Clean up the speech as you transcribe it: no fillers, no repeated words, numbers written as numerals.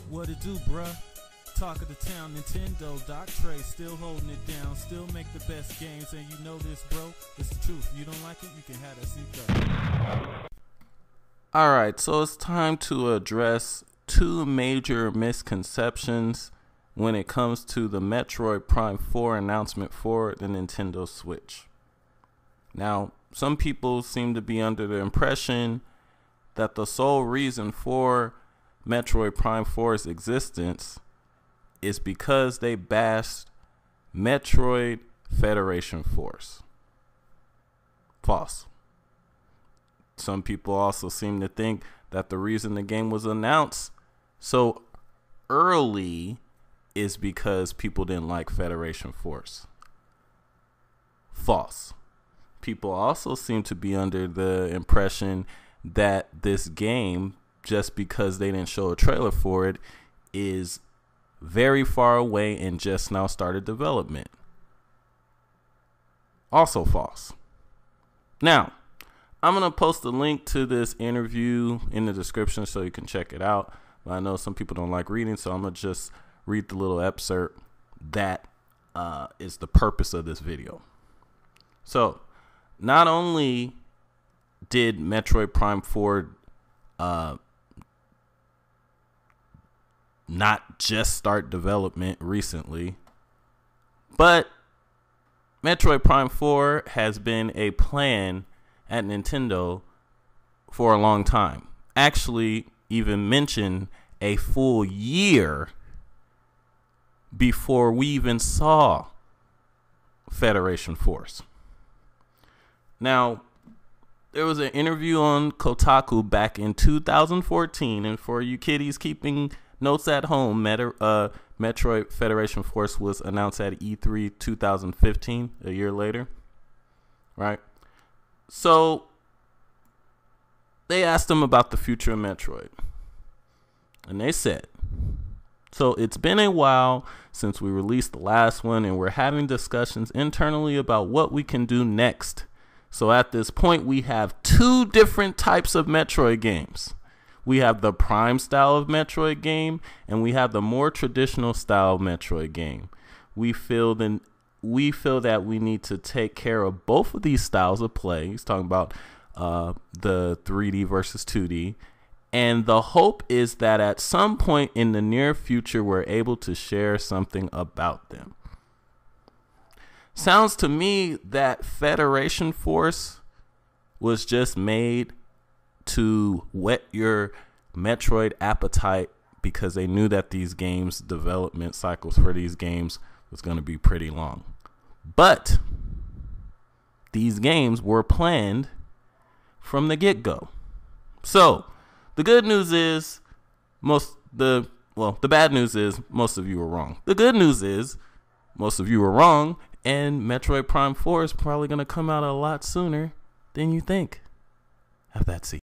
What it do, bruh? Talk of the town, Nintendo, Doc Trey, still holding it down, still make the best games, and you know this, bro. It's the truth. You don't like it, you can have that seatbelt. Alright, so it's time to address two major misconceptions when it comes to the Metroid Prime 4 announcement for the Nintendo Switch. Now, some people seem to be under the impression that the sole reason for Metroid Prime 4's existence is because they bashed Metroid Federation Force. False. Some people also seem to think that the reason the game was announced so early is because people didn't like Federation Force. False. People also seem to be under the impression that this game, just because they didn't show a trailer for it, is very far away and just now started development. Also false. Now, I'm going to post a link to this interview in the description so you can check it out. But I know some people don't like reading, so I'm going to just read the little excerpt that is the purpose of this video. So, not only did Metroid Prime 4 not just start development recently, but Metroid Prime 4 has been a plan at Nintendo for a long time. Actually, even mentioned a full year before we even saw Federation Force. Now, there was an interview on Kotaku back in 2014, and for you kiddies keeping notes at home, Metroid Federation Force was announced at E3 2015, a year later, right? So they asked him about the future of Metroid, and they said, so it's been a while since we released the last one, and we're having discussions internally about what we can do next. So at this point, we have two different types of Metroid games. We have the Prime style of Metroid game, and we have the more traditional style of Metroid game. We feel that we need to take care of both of these styles of play. He's talking about the 3D versus 2D. And the hope is that at some point in the near future, we're able to share something about them. Sounds to me that Federation Force was just made to whet your Metroid appetite because they knew that these games, development cycles for these games was going to be pretty long. But these games were planned from the get-go. So the good news is the bad news is most of you were wrong. The good news is most of you were wrong, and Metroid Prime 4 is probably going to come out a lot sooner than you think. Have that seat.